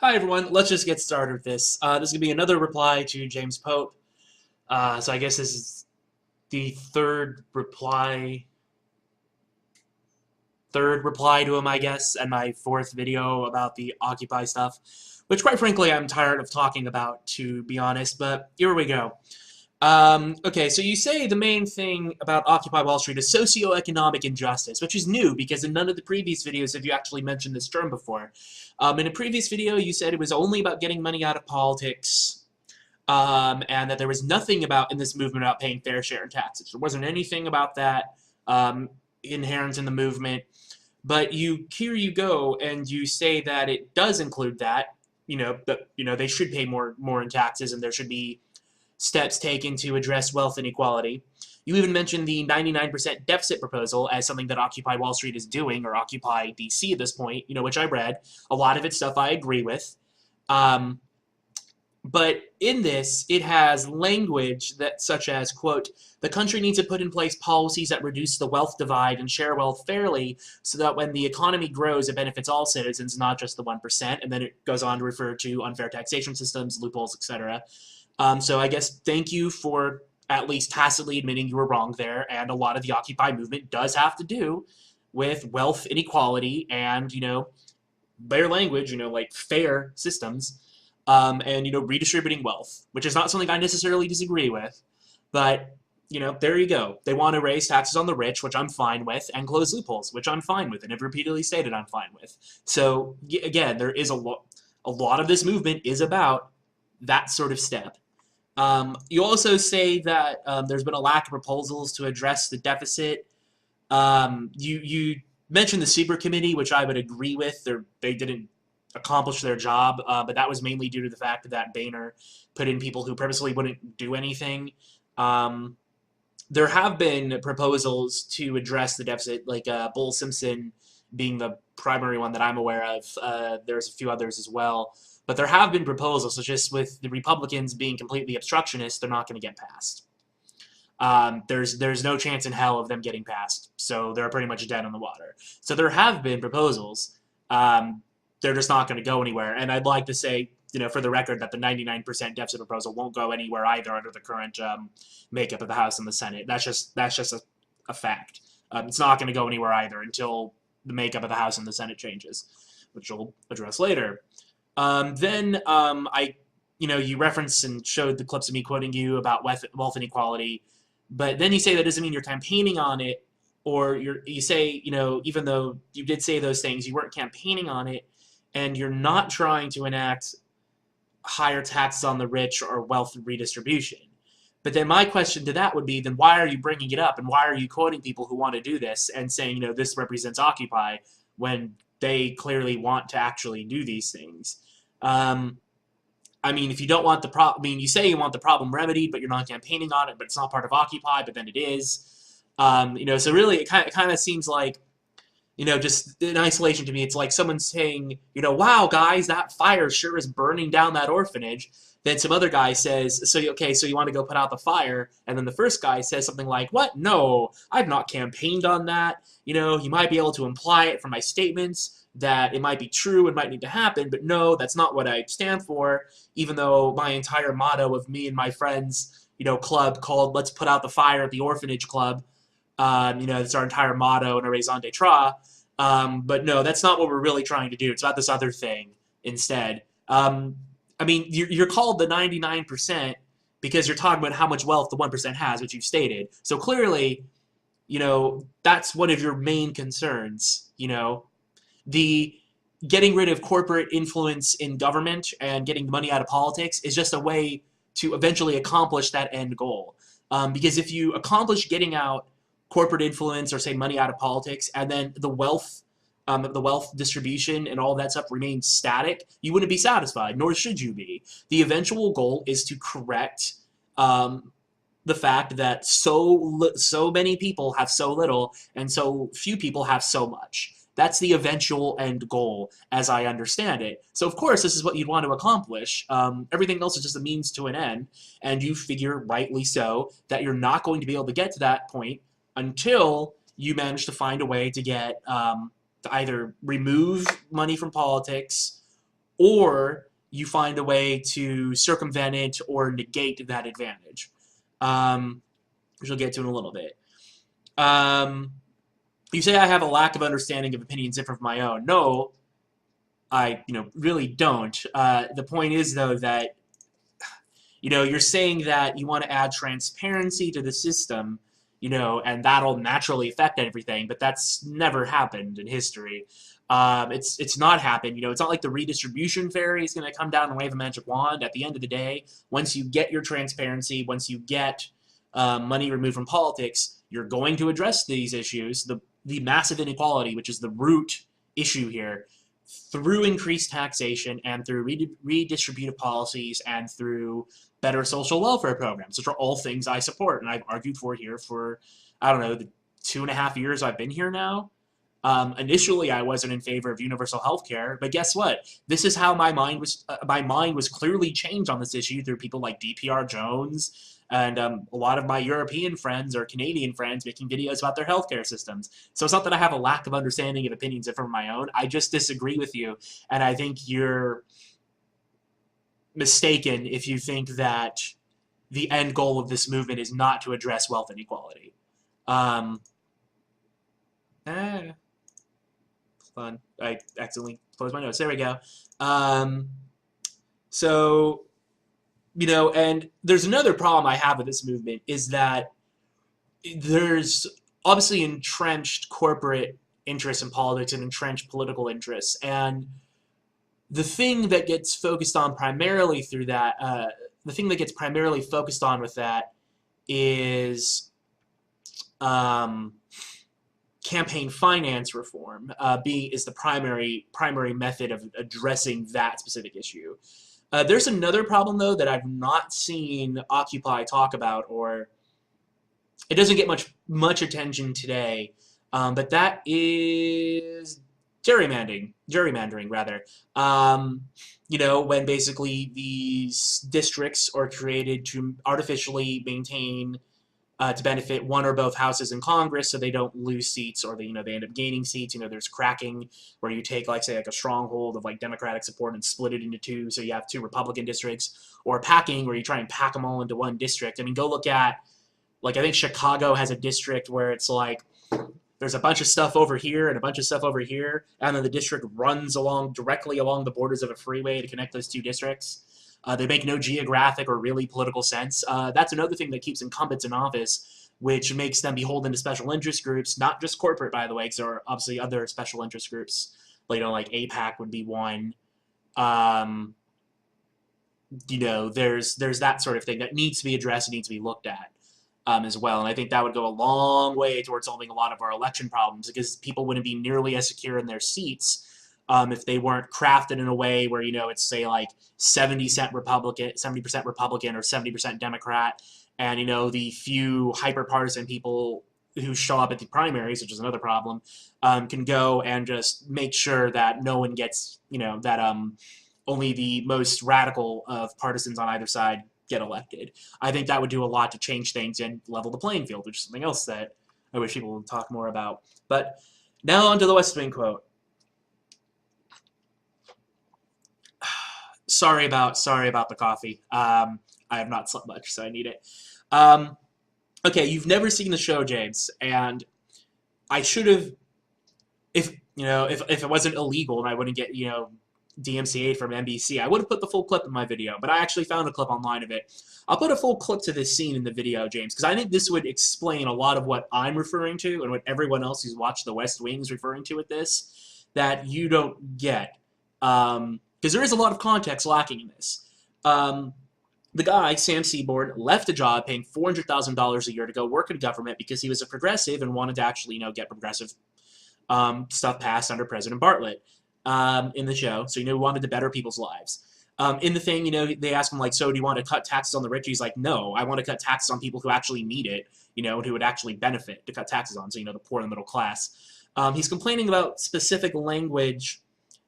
Hi everyone, let's just get started with this. This is going to be another reply to James Pope. So I guess this is the third reply to him, I guess, and my fourth video about the Occupy stuff, which quite frankly I'm tired of talking about, to be honest, but here we go. Okay, so you say the main thing about Occupy Wall Street is socioeconomic injustice, which is new because in none of the previous videos have you actually mentioned this term before. In a previous video, you said it was only about getting money out of politics, and that there was nothing in this movement about paying fair share in taxes. There wasn't anything about that inherent in the movement, but here you go and you say that it does include that. They should pay more in taxes, and there should be steps taken to address wealth inequality. You even mentioned the 99% deficit proposal as something that Occupy Wall Street is doing, or Occupy DC at this point, which I read. A lot of it's stuff I agree with. But in this, it has language such as, quote, the country needs to put in place policies that reduce the wealth divide and share wealth fairly so that when the economy grows, it benefits all citizens, not just the 1%. And then it goes on to refer to unfair taxation systems, loopholes, etc. So I guess thank you for at least tacitly admitting you were wrong there, and a lot of the Occupy movement does have to do with wealth inequality and, bare language, like fair systems, and, redistributing wealth, which is not something I necessarily disagree with, but, there you go. They want to raise taxes on the rich, which I'm fine with, and close loopholes, which I'm fine with, and have repeatedly stated I'm fine with. So, again, there is a lot of this movement is about that sort of step. You also say that there's been a lack of proposals to address the deficit. You mentioned the super committee, which I would agree with. They didn't accomplish their job, but that was mainly due to the fact that Boehner put in people who purposely wouldn't do anything. There have been proposals to address the deficit, like Bull Simpson being the primary one that I'm aware of. There's a few others as well. But there have been proposals, so just with the Republicans being completely obstructionist, they're not going to get passed. There's no chance in hell of them getting passed, so they're pretty much dead on the water. So there have been proposals. They're just not going to go anywhere. And I'd like to say, for the record, that the 99% deficit proposal won't go anywhere either under the current makeup of the House and the Senate. That's just a fact. It's not going to go anywhere either until the makeup of the House and the Senate changes, which we'll address later. You referenced and showed the clips of me quoting you about wealth inequality, but then you say that doesn't mean you're campaigning on it, or you say, even though you did say those things, you weren't campaigning on it, and you're not trying to enact higher taxes on the rich or wealth redistribution. But then my question to that would be, then why are you bringing it up, and why are you quoting people who want to do this and saying, this represents Occupy, when they clearly want to actually do these things? If you don't want the problem, you say you want the problem remedied, but you're not campaigning on it, but it's not part of Occupy, but then it is. So really it kind of seems like, just in isolation to me, it's like someone saying, wow, guys, that fire sure is burning down that orphanage. Then some other guy says, so you want to go put out the fire? And then the first guy says something like, what? No, I've not campaigned on that. You might be able to imply it from my statements that it might be true and might need to happen, but no, that's not what I stand for, even though my entire motto of me and my friends, club called Let's Put Out the Fire at the Orphanage Club, that's our entire motto and a raison d'etre. But no, that's not what we're really trying to do. It's about this other thing instead. You're called the 99% because you're talking about how much wealth the 1% has, which you've stated. So clearly, that's one of your main concerns, The getting rid of corporate influence in government and getting money out of politics is just a way to eventually accomplish that end goal. Because if you accomplish getting out corporate influence or, say, money out of politics, and then the wealth distribution and all that stuff remains static, you wouldn't be satisfied, nor should you be. The eventual goal is to correct the fact that so many people have so little and so few people have so much. That's the eventual end goal, as I understand it. So, of course, this is what you'd want to accomplish. Everything else is just a means to an end, and you figure, rightly so, that you're not going to be able to get to that point until you manage to find a way to get to either remove money from politics or you find a way to circumvent it or negate that advantage, which we'll get to in a little bit. You say I have a lack of understanding of opinions different from my own. No, I really don't. The point is, though, that you're saying that you want to add transparency to the system, and that'll naturally affect everything, but that's never happened in history. It's not happened. It's not like the redistribution fairy is going to come down and wave a magic wand. At the end of the day, once you get your transparency, once you get money removed from politics, you're going to address these issues, the massive inequality, which is the root issue here, through increased taxation and through redistributive policies and through better social welfare programs, which are all things I support and I've argued for here for, I don't know, the 2.5 years I've been here now. Initially, I wasn't in favor of universal health care, but guess what? This is how my mind was clearly changed on this issue through people like DPR Jones and a lot of my European friends or Canadian friends making videos about their healthcare systems. So it's not that I have a lack of understanding of opinions from my own. I just disagree with you, and I think you're mistaken if you think that the end goal of this movement is not to address wealth inequality. Fun. I accidentally closed my notes. There we go. So, and there's another problem I have with this movement is that there's obviously entrenched corporate interests in politics and entrenched political interests. And the thing that gets focused on primarily through that, the thing that gets primarily focused on with that is campaign finance reform is the primary method of addressing that specific issue. There's another problem, though, that I've not seen Occupy talk about, or it doesn't get much attention today, but that is gerrymandering rather. When basically these districts are created to artificially maintain to benefit one or both houses in Congress, so they don't lose seats, or they end up gaining seats. There's cracking, where you take, say, a stronghold of Democratic support and split it into two, so you have 2 Republican districts, or packing, where you try and pack them all into one district. Go look at, I think Chicago has a district where it's there's a bunch of stuff over here and a bunch of stuff over here, and then the district runs directly along the borders of a freeway to connect those 2 districts. They make no geographic or really political sense. That's another thing that keeps incumbents in office, which makes them beholden to special interest groups, not just corporate, by the way, because there are obviously other special interest groups. Like AIPAC would be one. There's that sort of thing that needs to be addressed and needs to be looked at as well. And I think that would go a long way towards solving a lot of our election problems, because people wouldn't be nearly as secure in their seats if they weren't crafted in a way where, it's, say, 70% Republican or 70% Democrat, and, the few hyper-partisan people who show up at the primaries, which is another problem, can go and just make sure that no one gets, that only the most radical of partisans on either side get elected. I think that would do a lot to change things and level the playing field, which is something else that I wish people would talk more about. But now on to the West Wing quote. Sorry about the coffee. I have not slept much, so I need it. Okay, you've never seen the show, James, and I should have, if it wasn't illegal and I wouldn't get DMCA from NBC, I would have put the full clip in my video. But I actually found a clip online of it. I'll put a full clip to this scene in the video, James, because I think this would explain a lot of what I'm referring to and what everyone else who's watched The West Wing is referring to with this that you don't get. Because there is a lot of context lacking in this. The guy, Sam Seaborn, left a job paying $400,000 a year to go work in government because he was a progressive and wanted to actually, get progressive stuff passed under President Bartlett in the show. So, he wanted to better people's lives. In the thing, they ask him, so do you want to cut taxes on the rich? He's like, no, I want to cut taxes on people who actually need it, and who would actually benefit to cut taxes on, so, the poor and the middle class. He's complaining about specific language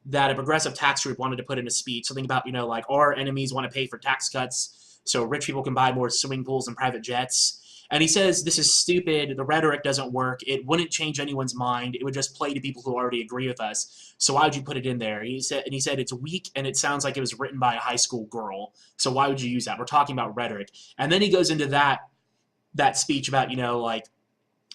that a progressive tax group wanted to put in a speech, something about, our enemies want to pay for tax cuts so rich people can buy more swimming pools and private jets. And he says this is stupid, the rhetoric doesn't work, it wouldn't change anyone's mind, it would just play to people who already agree with us. So why would you put it in there? He said it's weak and it sounds like it was written by a high school girl. So why would you use that? We're talking about rhetoric. And then he goes into that speech about, like,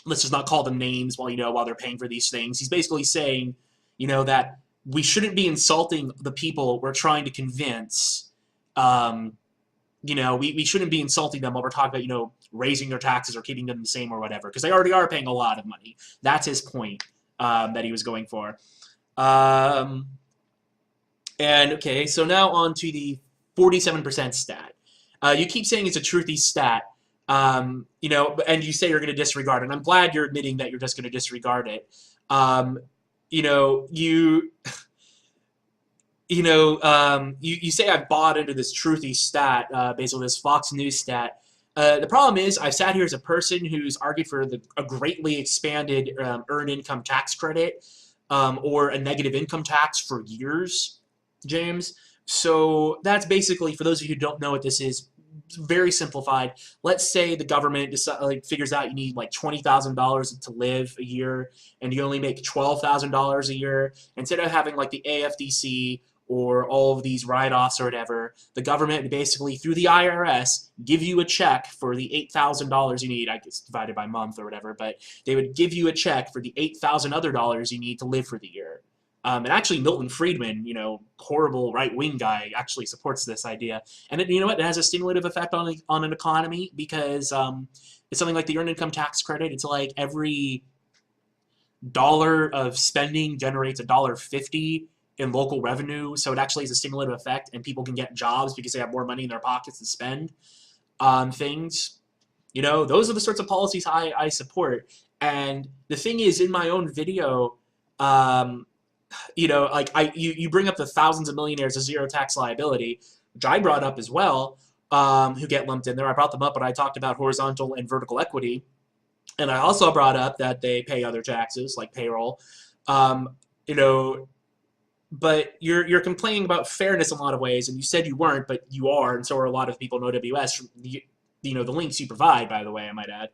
let's just not call them names while they're paying for these things. He's basically saying, that we shouldn't be insulting the people we're trying to convince. We shouldn't be insulting them while we're talking about, raising their taxes or keeping them the same or whatever, because they already are paying a lot of money. That's his point that he was going for. And okay, so now on to the 47% stat. You keep saying it's a truthy stat, and you say you're going to disregard it. And I'm glad you're admitting that you're just going to disregard it. You say I've bought into this truthy stat, basically this Fox News stat. The problem is I've sat here as a person who's argued for a greatly expanded earned income tax credit or a negative income tax for years, James. So that's basically, for those of you who don't know what this is, very simplified. Let's say the government figures out you need like $20,000 to live a year, and you only make $12,000 a year. Instead of having like the AFDC or all of these write-offs or whatever, the government basically, through the IRS, give you a check for the $8,000 you need. I guess divided by month or whatever, but they would give you a check for the $8,000 other dollars you need to live for the year. And actually, Milton Friedman, horrible right-wing guy, actually supports this idea. And you know what? It has a stimulative effect on an economy, because it's something like the earned income tax credit. It's like every dollar of spending generates $1.50 in local revenue. So it actually has a stimulative effect, and people can get jobs because they have more money in their pockets to spend on things. Those are the sorts of policies I support. And the thing is, in my own video, you bring up the thousands of millionaires of zero tax liability, which I brought up as well, who get lumped in there. I brought them up, but I talked about horizontal and vertical equity. And I also brought up that they pay other taxes, like payroll. But you're complaining about fairness in a lot of ways, and you said you weren't, but you are, and so are a lot of people in OWS from the links you provide, by the way, I might add.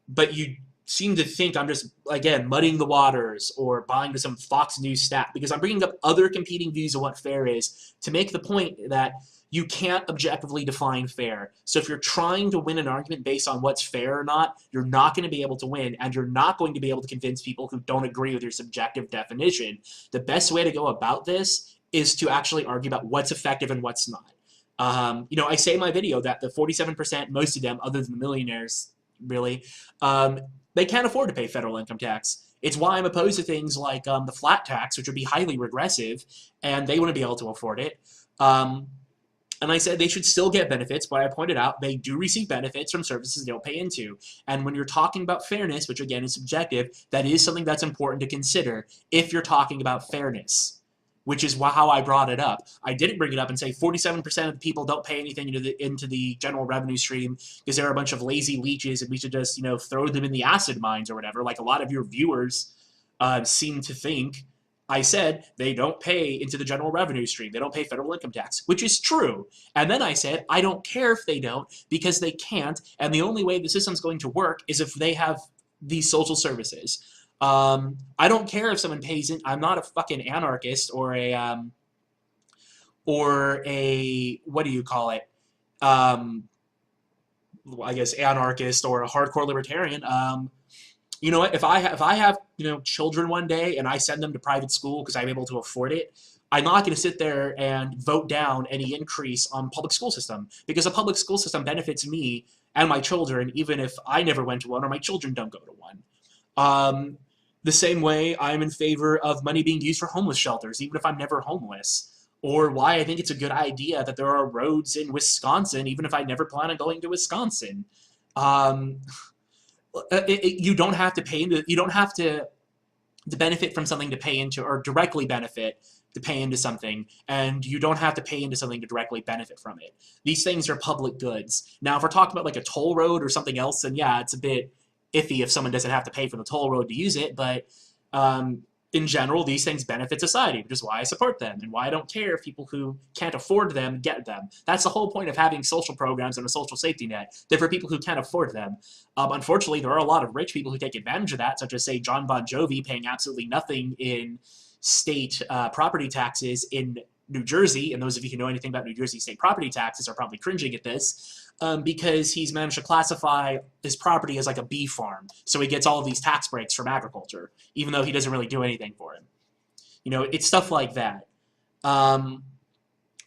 But you seem to think I'm just, again, muddying the waters or buying to some Fox News stat, because I'm bringing up other competing views of what fair is to make the point that you can't objectively define fair. So if you're trying to win an argument based on what's fair or not, you're not going to be able to win, and you're not going to be able to convince people who don't agree with your subjective definition. The best way to go about this is to actually argue about what's effective and what's not. I say in my video that the 47%, most of them, other than the millionaires, really, they can't afford to pay federal income tax. It's why I'm opposed to things like the flat tax, which would be highly regressive, and they wouldn't be able to afford it. And I said they should still get benefits, but I pointed out they do receive benefits from services they don't pay into. And when you're talking about fairness, which again is subjective, that is something that's important to consider if you're talking about fairness, which is how I brought it up. I didn't bring it up and say 47% of the people don't pay anything into the general revenue stream because they're a bunch of lazy leeches and we should just throw them in the acid mines or whatever, like a lot of your viewers seem to think. I said they don't pay into the general revenue stream. They don't pay federal income tax, which is true. And then I said, I don't care if they don't, because they can't. And the only way the system's going to work is if they have these social services. I don't care if someone pays in. I'm not a fucking anarchist or a what do you call it? I guess anarchist or a hardcore libertarian. You know what? If I have children one day and I send them to private school because I'm able to afford it, I'm not going to sit there and vote down any increase on public school system, because a public school system benefits me and my children, even if I never went to one or my children don't go to one. The same way I'm in favor of money being used for homeless shelters, even if I'm never homeless, or why I think it's a good idea that there are roads in Wisconsin, even if I never plan on going to Wisconsin. You don't have to pay into. You don't have to benefit from something to pay into, or directly benefit to pay into something, and you don't have to pay into something to directly benefit from it. These things are public goods. Now, if we're talking about like a toll road or something else, then yeah, it's a bit iffy if someone doesn't have to pay for the toll road to use it. But in general, these things benefit society, which is why I support them and why I don't care if people who can't afford them get them. That's the whole point of having social programs and a social safety net. They're for people who can't afford them. Unfortunately, there are a lot of rich people who take advantage of that, such as, say, John Bon Jovi paying absolutely nothing in state property taxes in New Jersey, and those of you who know anything about New Jersey state property taxes are probably cringing at this, because he's managed to classify his property as like a bee farm. So he gets all of these tax breaks from agriculture, even though he doesn't really do anything for him. You know, it's stuff like that.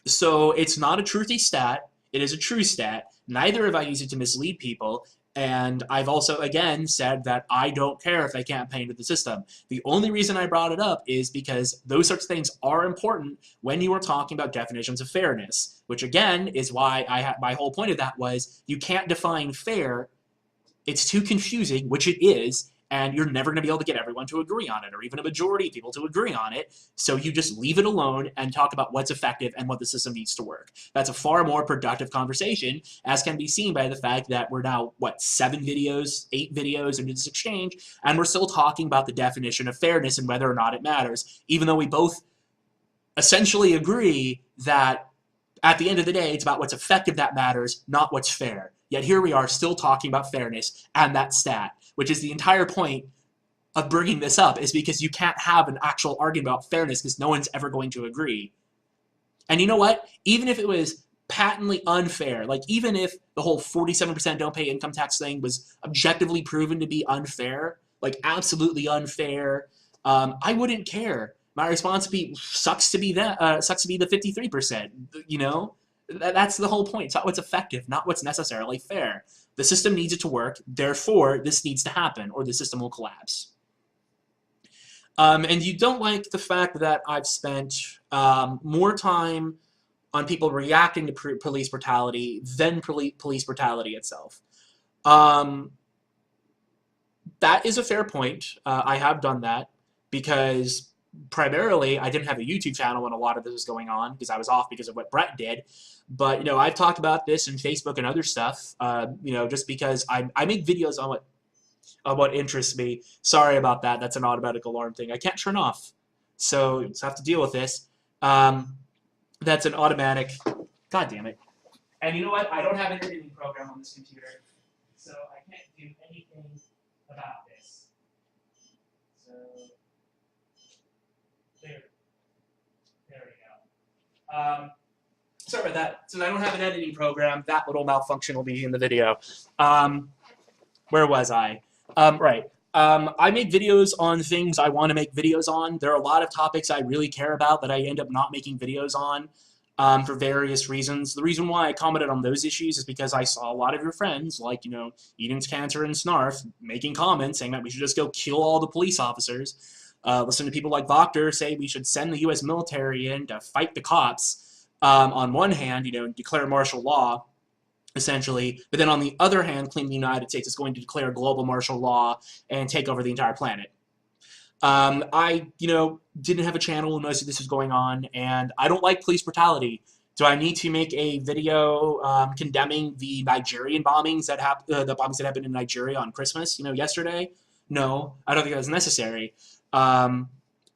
So it's not a truthy stat. It is a true stat. Neither have I used it to mislead people. And I've also, again, said that I don't care if they can't pay into the system. The only reason I brought it up is because those sorts of things are important when you are talking about definitions of fairness, which, again, is why my whole point of that was you can't define fair. It's too confusing, which it is, and you're never going to be able to get everyone to agree on it, or even a majority of people to agree on it. So you just leave it alone and talk about what's effective and what the system needs to work. That's a far more productive conversation, as can be seen by the fact that we're now, what, 8 videos into this exchange, and we're still talking about the definition of fairness and whether or not it matters, even though we both essentially agree that at the end of the day, it's about what's effective that matters, not what's fair. Yet here we are still talking about fairness and that stat, which is the entire point of bringing this up, is because you can't have an actual argument about fairness because no one's ever going to agree. And you know what? Even if it was patently unfair, like even if the whole 47% don't pay income tax thing was objectively proven to be unfair, like absolutely unfair, I wouldn't care. My response would be, sucks to be the 53%, you know? That's the whole point. It's not what's effective, not what's necessarily fair. The system needs it to work, therefore this needs to happen, or the system will collapse. And you don't like the fact that I've spent more time on people reacting to police brutality than police brutality itself. That is a fair point. I have done that because primarily I didn't have a YouTube channel when a lot of this was going on because I was off because of what Brett did. But, you know, I've talked about this in Facebook and other stuff, you know, just because I make videos on what interests me. Sorry about that. That's an automatic alarm thing I can't turn off. So I have to deal with this. That's an automatic. God damn it. And you know what? I don't have an editing program on this computer, so I can't do anything about this. So there we go. Sorry about that. Since I don't have an editing program, that little malfunction will be in the video. Where was I? Right. I make videos on things I want to make videos on. There are a lot of topics I really care about that I end up not making videos on for various reasons. The reason why I commented on those issues is because I saw a lot of your friends, like, you know, Eden's Cancer and Snarf, making comments saying that we should just go kill all the police officers. Listen to people like Voctor say we should send the U.S. military in to fight the cops. On one hand, you know, declare martial law, essentially, but then on the other hand, claim the United States is going to declare global martial law and take over the entire planet. I, you know, didn't have a channel when most of this was going on, and I don't like police brutality. Do I need to make a video condemning the Nigerian bombings that the bombings that happened in Nigeria on Christmas, you know, yesterday? No, I don't think that's necessary. I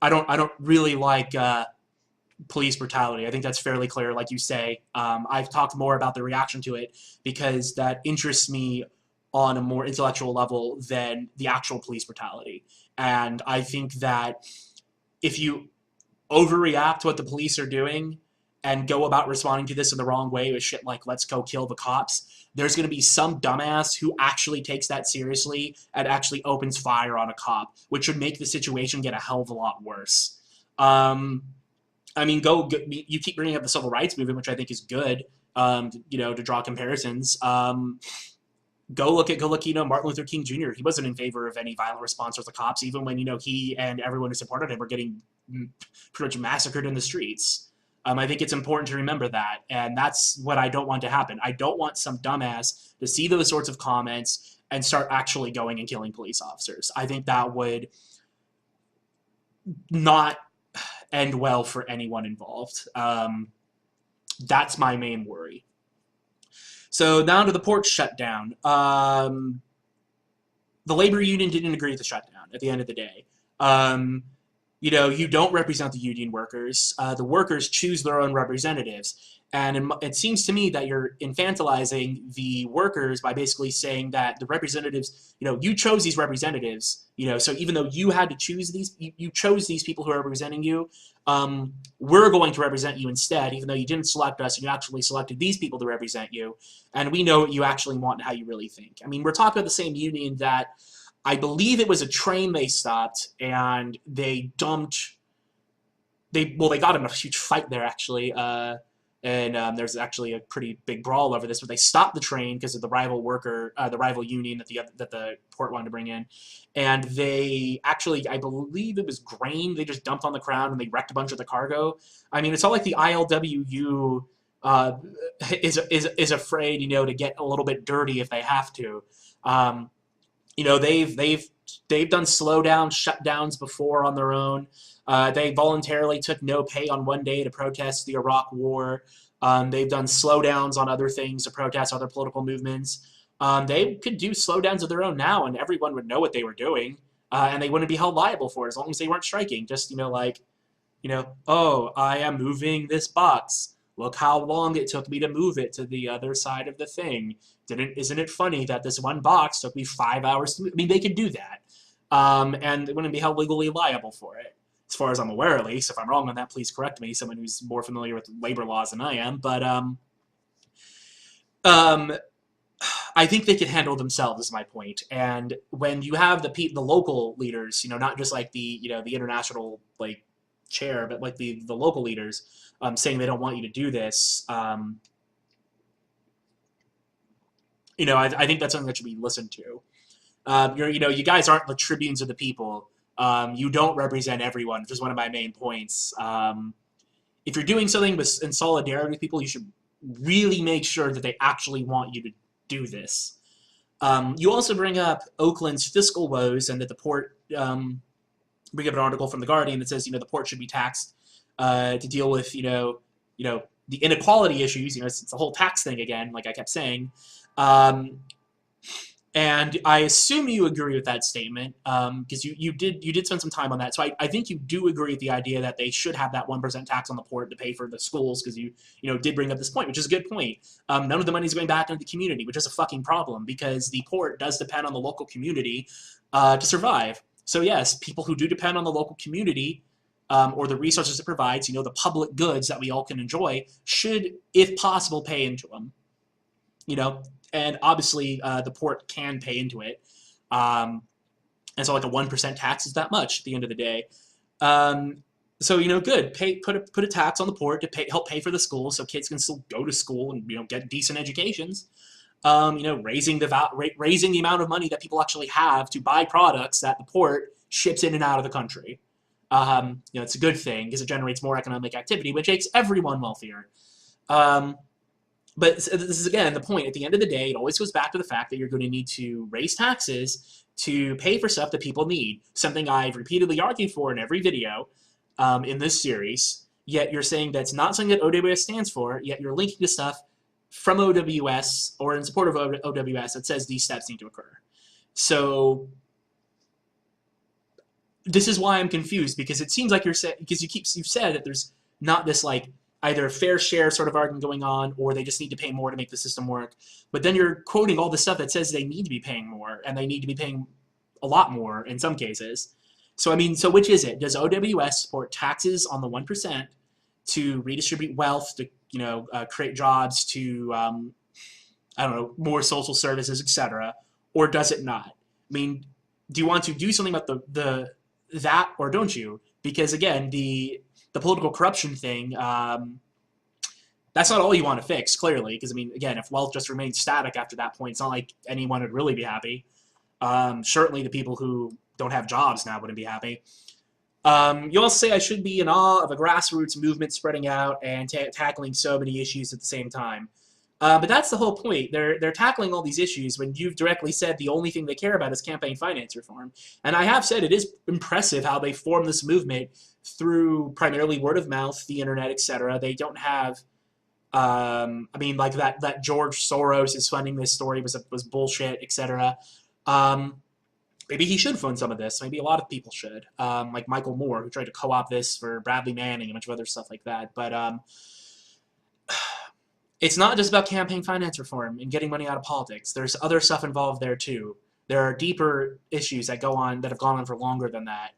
don't really like police brutality. I think that's fairly clear, like you say. I've talked more about the reaction to it because that interests me on a more intellectual level than the actual police brutality. And I think that if you overreact to what the police are doing and go about responding to this in the wrong way with shit like, let's go kill the cops, there's going to be some dumbass who actually takes that seriously and actually opens fire on a cop, which would make the situation get a hell of a lot worse. I mean, you keep bringing up the civil rights movement, which I think is good, you know, to draw comparisons. Go look, you know, Martin Luther King Jr. He wasn't in favor of any violent response to the cops, even when, you know, he and everyone who supported him were getting pretty much massacred in the streets. I think it's important to remember that, and that's what I don't want to happen. I don't want some dumbass to see those sorts of comments and start actually going and killing police officers. I think that would not end well for anyone involved. That's my main worry. So down to the port shutdown. The labor union didn't agree with the shutdown at the end of the day. you don't represent the union workers. The workers choose their own representatives. And it seems to me that you're infantilizing the workers by basically saying that the representatives, you chose these representatives, so even though you had to choose these, you chose these people who are representing you, we're going to represent you instead, even though you didn't select us and you actually selected these people to represent you. And we know what you actually want and how you really think. I mean, we're talking about the same union that I believe it was a train they stopped and they dumped, they got in a huge fight there actually. And there's actually a pretty big brawl over this, but they stopped the train because of the rival the rival union that the port wanted to bring in, and they actually, I believe it was grain, they just dumped on the ground and they wrecked a bunch of the cargo. I mean, it's all like the ILWU is afraid, to get a little bit dirty if they have to. They've done slowdown shutdowns before on their own. They voluntarily took no pay on one day to protest the Iraq War. They've done slowdowns on other things to protest other political movements. They could do slowdowns of their own now, and everyone would know what they were doing, and they wouldn't be held liable for it as long as they weren't striking. Just, oh, I am moving this box. Look how long it took me to move it to the other side of the thing. Isn't it funny that this one box took me 5 hours to move? I mean, they could do that, and they wouldn't be held legally liable for it, as far as I'm aware, at least. If I'm wrong on that, please correct me, someone who's more familiar with labor laws than I am. But I think they can handle themselves, is my point. And when you have the local leaders, not just like the international chair, but like the local leaders saying they don't want you to do this, I think that's something that should be listened to. You guys aren't the tribunes of the people. You don't represent everyone, which is one of my main points. If you're doing something in solidarity with people, you should really make sure that they actually want you to do this. You also bring up Oakland's fiscal woes and that the port, bring up an article from The Guardian that says, the port should be taxed to deal with, the inequality issues. It's the whole tax thing again, like I kept saying. And I assume you agree with that statement, because you did spend some time on that. So I think you do agree with the idea that they should have that 1% tax on the port to pay for the schools, because you did bring up this point, which is a good point. None of the money is going back into the community, which is a fucking problem, because the port does depend on the local community to survive. So yes, people who do depend on the local community or the resources it provides, the public goods that we all can enjoy, should, if possible, pay into them. And obviously the port can pay into it. And so like a 1% tax is that much at the end of the day. So, good. Put a tax on the port to help pay for the school so kids can still go to school and, get decent educations. Raising the amount of money that people actually have to buy products that the port ships in and out of the country. It's a good thing because it generates more economic activity, which makes everyone wealthier. But this is, again, the point. At the end of the day, it always goes back to the fact that you're going to need to raise taxes to pay for stuff that people need, something I've repeatedly argued for in every video in this series, yet you're saying that's not something that OWS stands for, yet you're linking to stuff from OWS or in support of OWS that says these steps need to occur. So this is why I'm confused, because it seems like you've said that there's not this either fair share sort of argument going on, or they just need to pay more to make the system work. But then you're quoting all the stuff that says they need to be paying more, and they need to be paying a lot more in some cases. So, so which is it? Does OWS support taxes on the 1% to redistribute wealth, to, create jobs, to, more social services, etc., or does it not? Do you want to do something about that, or don't you? Because, again, the political corruption thing, that's not all you want to fix, clearly, because, again, if wealth just remains static after that point, it's not like anyone would really be happy. Certainly the people who don't have jobs now wouldn't be happy. You also say I should be in awe of a grassroots movement spreading out and tackling so many issues at the same time. But that's the whole point. They're tackling all these issues when you've directly said the only thing they care about is campaign finance reform. And I have said it is impressive how they formed this movement through primarily word of mouth, the internet, etc. They don't have, that George Soros is funding this story was bullshit, etc. maybe he should fund some of this. Maybe a lot of people should, like Michael Moore, who tried to co-opt this for Bradley Manning and a bunch of other stuff like that. But it's not just about campaign finance reform and getting money out of politics. There's other stuff involved there too. There are deeper issues that have gone on for longer than that.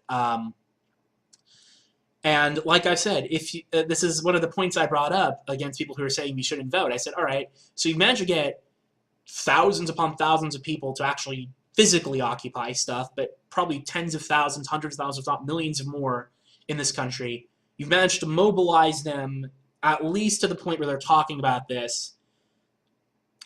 And like I said, if you, this is one of the points I brought up against people who are saying you shouldn't vote. I said, all right, so you managed to get thousands upon thousands of people to actually physically occupy stuff, but probably tens of thousands, hundreds of thousands, if not millions of more in this country. You've managed to mobilize them at least to the point where they're talking about this.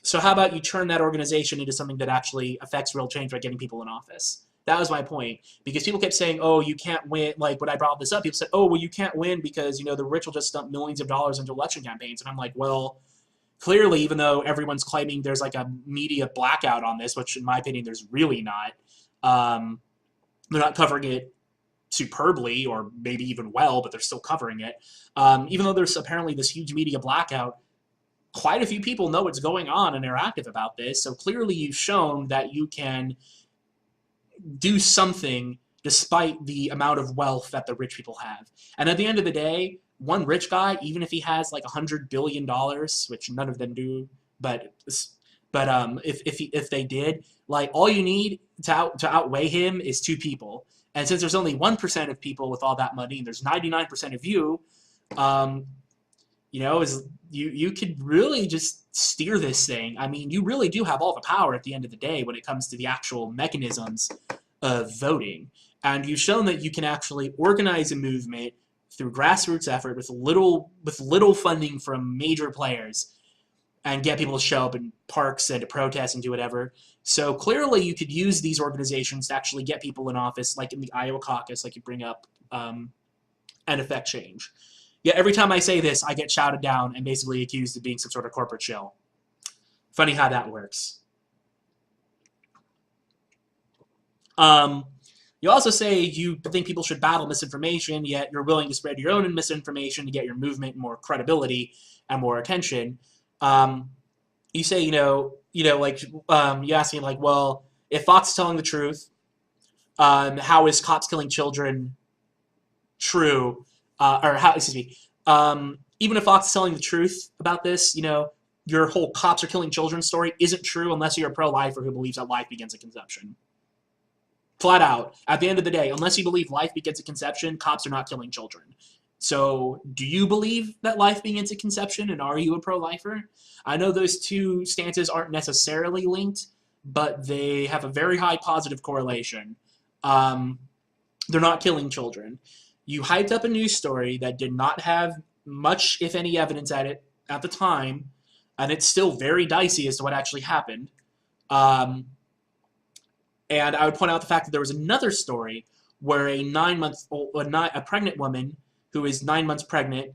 So how about you turn that organization into something that actually affects real change by getting people in office? That was my point. Because people kept saying, oh, you can't win. Like, when I brought this up, people said, oh, well, you can't win because, you know, the rich will just dump millions of dollars into election campaigns. And I'm like, well, clearly, even though everyone's claiming there's like a media blackout on this, which in my opinion, there's really not. They're not covering it superbly or maybe even well, but they're still covering it. Even though there's apparently this huge media blackout, quite a few people know what's going on and are active about this. So clearly you've shown that you can do something despite the amount of wealth that the rich people have. And at the end of the day, one rich guy, even if he has like $100 billion, which none of them do, but if they did, like, all you need to outweigh him is two people. And since there's only 1% of people with all that money, and there's 99% of you, you know, you could really just steer this thing. I mean, you really do have all the power at the end of the day when it comes to the actual mechanisms of voting. And you've shown that you can actually organize a movement through grassroots effort with little funding from major players and get people to show up in parks and to protest and do whatever. So clearly you could use these organizations to actually get people in office, like in the Iowa caucus, like you bring up, and affect change. Yeah, every time I say this, I get shouted down and basically accused of being some sort of corporate shill. Funny how that works. You also say you think people should battle misinformation, yet you're willing to spread your own misinformation to get your movement more credibility and more attention. You say, like, you ask me, like, well, if Fox is telling the truth, how is cops killing children true? Even if Fox is telling the truth about this, your whole cops are killing children story isn't true unless you're a pro-lifer who believes that life begins at conception. Flat out. At the end of the day, unless you believe life begins at conception, cops are not killing children. So, do you believe that life begins at conception, and are you a pro-lifer? I know those two stances aren't necessarily linked, but they have a very high positive correlation. They're not killing children. You hyped up a news story that did not have much, if any, evidence at it at the time, and it's still very dicey as to what actually happened. And I would point out the fact that there was another story where a pregnant woman who is 9 months pregnant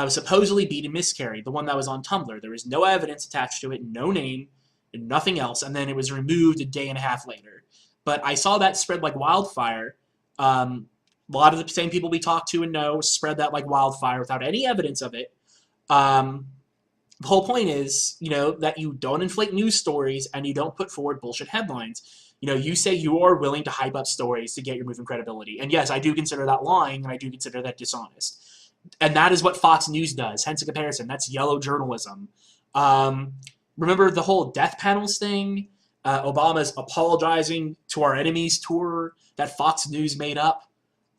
supposedly beat and miscarried, the one that was on Tumblr. There was no evidence attached to it, no name, and nothing else, and then it was removed a day and a half later. But I saw that spread like wildfire. A lot of the same people we talked to and know spread that like wildfire without any evidence of it. The whole point is, that you don't inflate news stories and you don't put forward bullshit headlines. You say you are willing to hype up stories to get your movement credibility. And yes, I do consider that lying, and I do consider that dishonest. And that is what Fox News does, hence a comparison. That's yellow journalism. Remember the whole death panels thing? Obama's apologizing to our enemies tour that Fox News made up?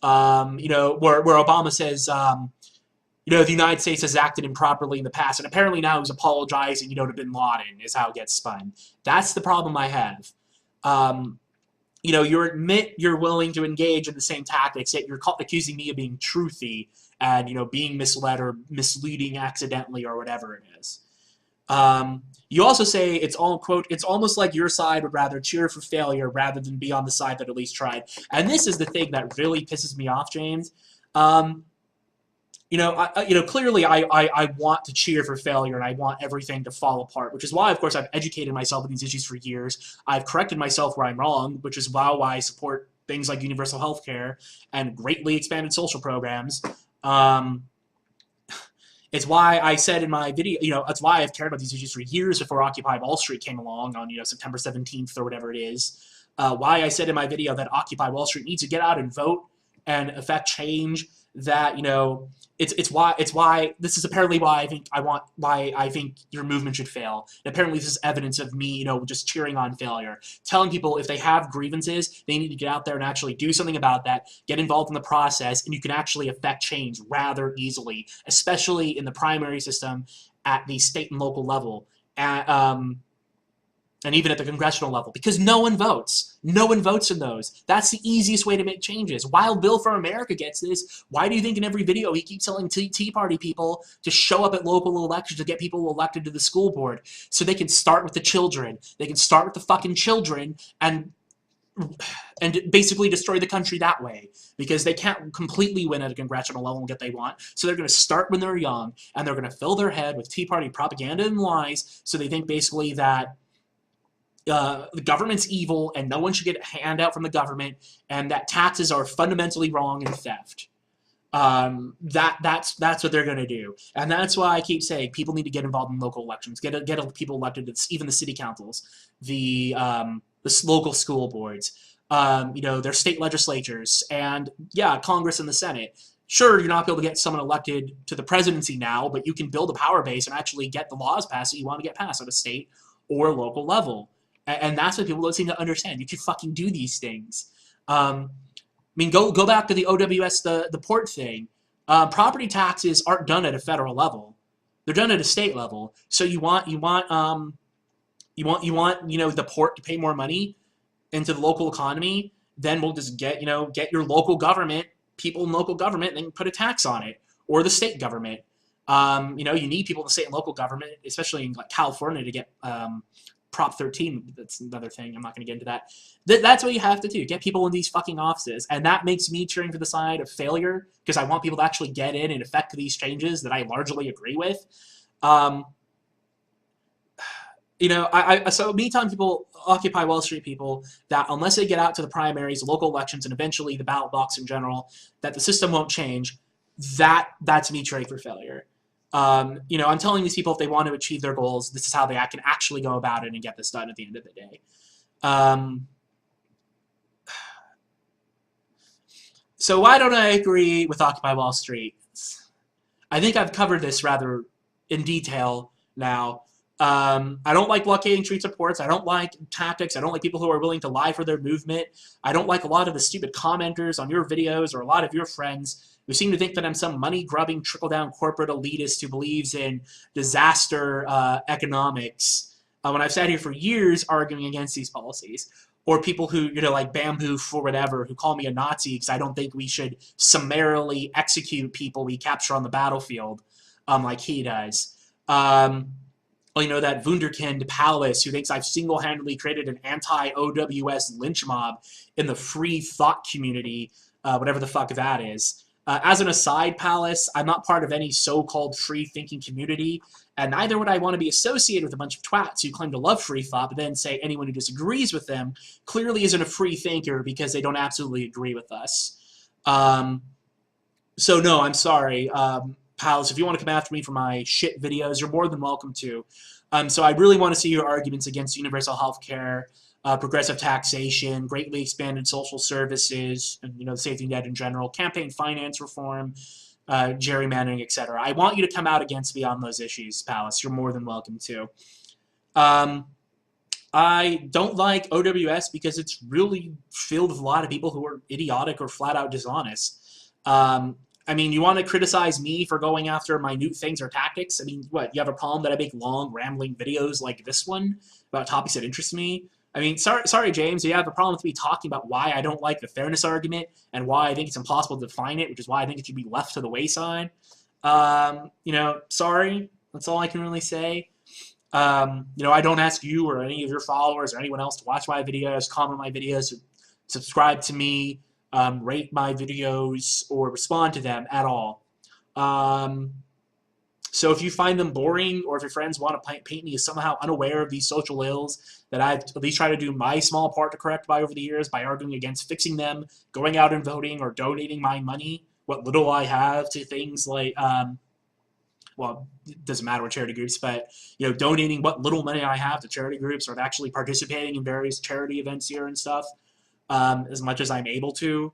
Where Obama says, the United States has acted improperly in the past, and apparently now he's apologizing, to Bin Laden, is how it gets spun. That's the problem I have. You admit you're willing to engage in the same tactics, yet you're accusing me of being truthy and, being misled or misleading accidentally or whatever it is. You also say it's almost like your side would rather cheer for failure rather than be on the side that at least tried. And this is the thing that really pisses me off, James. Clearly I want to cheer for failure and I want everything to fall apart, which is why, of course, I've educated myself on these issues for years. I've corrected myself where I'm wrong, which is why I support things like universal health care and greatly expanded social programs. It's why I said in my video, that's why I've cared about these issues for years before Occupy Wall Street came along on, September 17th or whatever it is. why I said in my video that Occupy Wall Street needs to get out and vote and affect change. That, you know, it's why this is apparently why I think your movement should fail. And apparently this is evidence of me, you know, just cheering on failure, telling people if they have grievances, they need to get out there and actually do something about that, get involved in the process, and you can actually affect change rather easily, especially in the primary system at the state and local level. And even at the congressional level, because no one votes. No one votes in those. That's the easiest way to make changes. Wild Bill for America gets this. Why do you think in every video he keeps telling Tea Party people to show up at local elections to get people elected to the school board so they can start with the children? They can start with the fucking children and basically destroy the country that way, because they can't completely win at a congressional level and get what they want. So they're going to start when they're young, and they're going to fill their head with Tea Party propaganda and lies, so they think basically that the government's evil and no one should get a handout from the government, and that taxes are fundamentally wrong and theft. That's what they're going to do, and that's why I keep saying people need to get involved in local elections, get people elected to even the city councils, the local school boards, you know, their state legislatures, and yeah, Congress and the Senate. Sure, you're not able to get someone elected to the presidency now, but you can build a power base and actually get the laws passed that you want to get passed at a state or local level. And that's what people don't seem to understand. You can fucking do these things. I mean, go back to the OWS, the port thing. Property taxes aren't done at a federal level; they're done at a state level. So you want you know, the port to pay more money into the local economy. Then we'll just get your local government, people in local government, and then put a tax on it, or the state government. You know, you need people in the state and local government, especially in like California, to get Prop 13, that's another thing. I'm not going to get into that. That's what you have to do. Get people in these fucking offices. And that makes me cheering for the side of failure, because I want people to actually get in and affect these changes that I largely agree with. You know, so me telling people, Occupy Wall Street people, that unless they get out to the primaries, local elections, and eventually the ballot box in general, that the system won't change, that's me cheering for failure. You know, I'm telling these people if they want to achieve their goals, this is how they can actually go about it and get this done at the end of the day. So why don't I agree with Occupy Wall Street? I think I've covered this rather in detail now. I don't like blockading street supports. I don't like tactics. I don't like people who are willing to lie for their movement. I don't like a lot of the stupid commenters on your videos or a lot of your friends who seem to think that I'm some money-grubbing, trickle-down corporate elitist who believes in disaster economics, when I've sat here for years arguing against these policies. Or people who, you know, like Bamboo for whatever, who call me a Nazi because I don't think we should summarily execute people we capture on the battlefield like he does. You know, that Wunderkind Palace, who thinks I've single-handedly created an anti-OWS lynch mob in the free thought community, whatever the fuck that is. As an aside, Palace, I'm not part of any so-called free-thinking community, and neither would I want to be associated with a bunch of twats who claim to love free thought, but then say anyone who disagrees with them clearly isn't a free thinker because they don't absolutely agree with us. So no, I'm sorry. Pals, if you want to come after me for my shit videos, you're more than welcome to. So I really want to see your arguments against universal health care, progressive taxation, greatly expanded social services, and, you know, the safety net in general, campaign finance reform, gerrymandering, etc. I want you to come out against me on those issues, Palace. You're more than welcome to. I don't like OWS because it's really filled with a lot of people who are idiotic or flat out dishonest. I mean, you want to criticize me for going after minute things or tactics? I mean, what, you have a problem that I make long, rambling videos like this one about topics that interest me? I mean, sorry, James, you have a problem with me talking about why I don't like the fairness argument and why I think it's impossible to define it, which is why I think it should be left to the wayside. You know, sorry. That's all I can really say. You know, I don't ask you or any of your followers or anyone else to watch my videos, comment my videos, subscribe to me, rate my videos, or respond to them at all. So if you find them boring, or if your friends want to paint me as somehow unaware of these social ills that I've at least tried to do my small part to correct by over the years by arguing against fixing them, going out and voting, or donating my money, what little I have, to things like well, it doesn't matter what charity groups, but, donating what little money I have to charity groups, or actually participating in various charity events here and stuff, as much as I'm able to.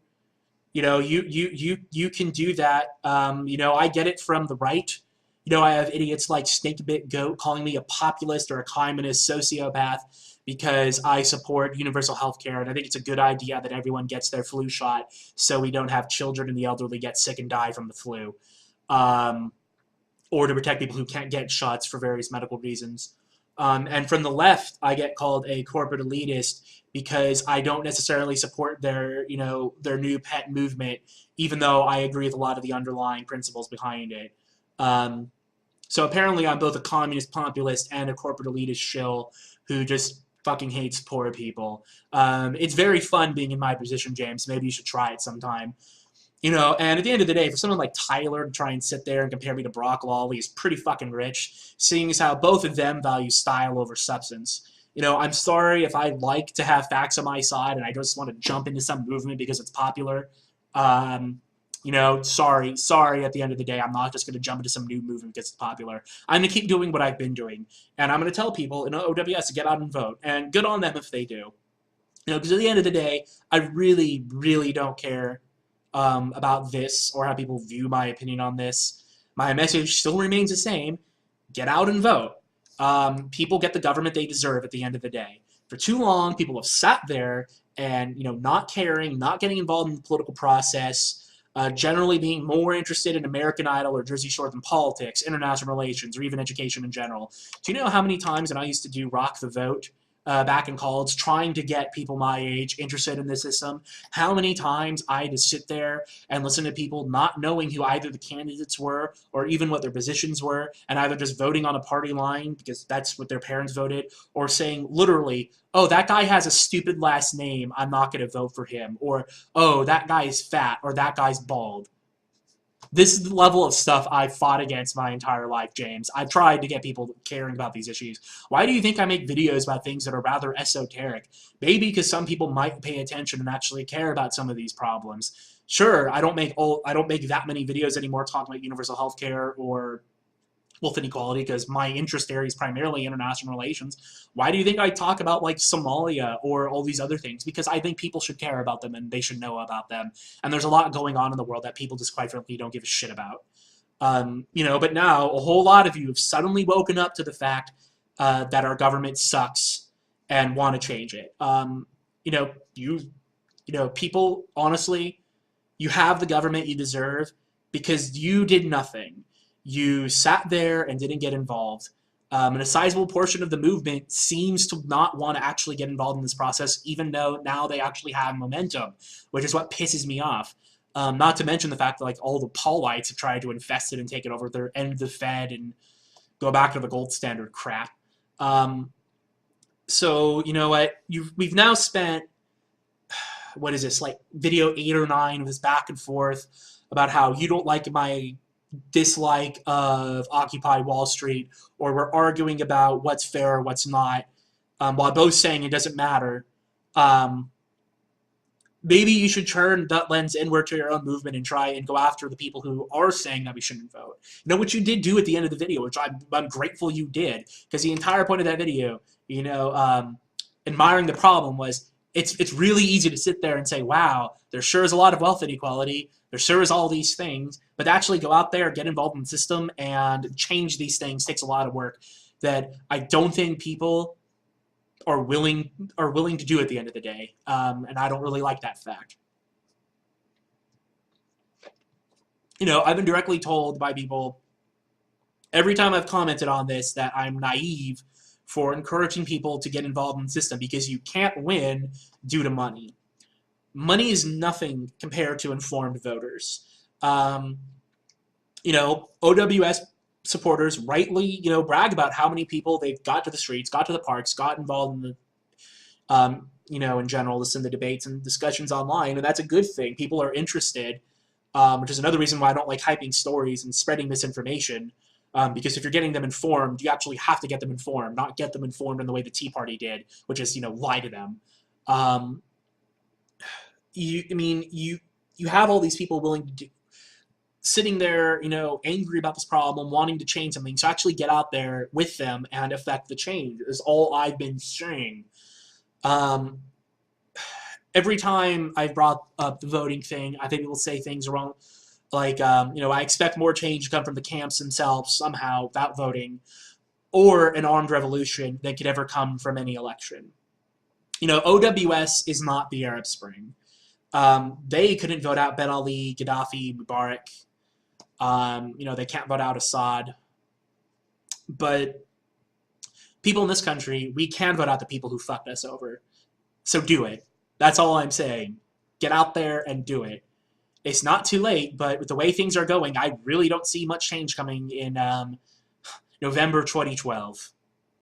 You can do that. I get it from the right. I have idiots like Snakebit Goat calling me a populist or a communist sociopath because I support universal health care, and I think it's a good idea that everyone gets their flu shot so we don't have children and the elderly get sick and die from the flu, um, or to protect people who can't get shots for various medical reasons. And from the left, I get called a corporate elitist because I don't necessarily support their new pet movement, even though I agree with a lot of the underlying principles behind it. Um, so apparently I'm both a communist populist and a corporate elitist shill who just fucking hates poor people. It's very fun being in my position, James. Maybe you should try it sometime. And at the end of the day, for someone like Tyler to try and sit there and compare me to Brock Lawley is pretty fucking rich, seeing as how both of them value style over substance. I'm sorry if I like to have facts on my side and I just want to jump into some movement because it's popular. Sorry, at the end of the day, I'm not just going to jump into some new movement because it's popular. I'm going to keep doing what I've been doing. And I'm going to tell people in OWS to get out and vote. And good on them if they do. Because at the end of the day, I really, really don't care about this or how people view my opinion on this. My message still remains the same. Get out and vote. People get the government they deserve at the end of the day. For too long, people have sat there and, not caring, not getting involved in the political process, generally being more interested in American Idol or Jersey Shore than politics, international relations, or even education in general. Do you know how many times, and I used to do Rock the Vote, back in college, trying to get people my age interested in the system, how many times I had to sit there and listen to people not knowing who either the candidates were or even what their positions were, and either just voting on a party line because that's what their parents voted, or saying literally, oh, that guy has a stupid last name, I'm not going to vote for him, or, oh, that guy is fat, or that guy's bald. This is the level of stuff I've fought against my entire life, James. I've tried to get people caring about these issues. Why do you think I make videos about things that are rather esoteric? Maybe because some people might pay attention and actually care about some of these problems. Sure, I don't make that many videos anymore talking about universal health care or wealth inequality because my interest area is primarily international relations. Why do you think I talk about like Somalia or all these other things? Because I think people should care about them and they should know about them. And there's a lot going on in the world that people just quite frankly don't give a shit about. But now a whole lot of you have suddenly woken up to the fact that our government sucks and want to change it. People, honestly, you have the government you deserve because you did nothing. You sat there and didn't get involved. And a sizable portion of the movement seems to not want to actually get involved in this process, even though now they actually have momentum, which is what pisses me off. Not to mention the fact that like all the Paulites have tried to infest it and take it over, their end the Fed and go back to the gold standard crap. So you know what? We've now spent, what is this, like video 8 or 9 of this back and forth about how you don't like my dislike of Occupy Wall Street, or we're arguing about what's fair or what's not, while both saying it doesn't matter. Maybe you should turn that lens inward to your own movement and try and go after the people who are saying that we shouldn't vote. What you did do at the end of the video, which I'm grateful you did, because the entire point of that video, admiring the problem was it's really easy to sit there and say, wow, there sure is a lot of wealth inequality, there sure is all these things, but to actually go out there, get involved in the system, and change these things takes a lot of work that I don't think people are willing to do at the end of the day, and I don't really like that fact. I've been directly told by people every time I've commented on this that I'm naive for encouraging people to get involved in the system because you can't win due to money. Money is nothing compared to informed voters. OWS supporters rightly, brag about how many people they've got to the streets, got to the parks, got involved in the, in general, listen to debates and discussions online, and that's a good thing. People are interested, which is another reason why I don't like hyping stories and spreading misinformation, because if you're getting them informed, you actually have to get them informed, not get them informed in the way the Tea Party did, which is, lie to them. You have all these people willing to do. sitting there, angry about this problem, wanting to change something. So actually get out there with them and affect the change is all I've been saying. Um, every time I've brought up the voting thing, I think people say things wrong. Like, I expect more change to come from the camps themselves somehow without voting, or an armed revolution that could ever come from any election. OWS is not the Arab Spring. They couldn't vote out Ben Ali, Gaddafi, Mubarak. They can't vote out Assad. But people in this country, we can vote out the people who fucked us over. So do it. That's all I'm saying. Get out there and do it. It's not too late, but with the way things are going, I really don't see much change coming in November 2012.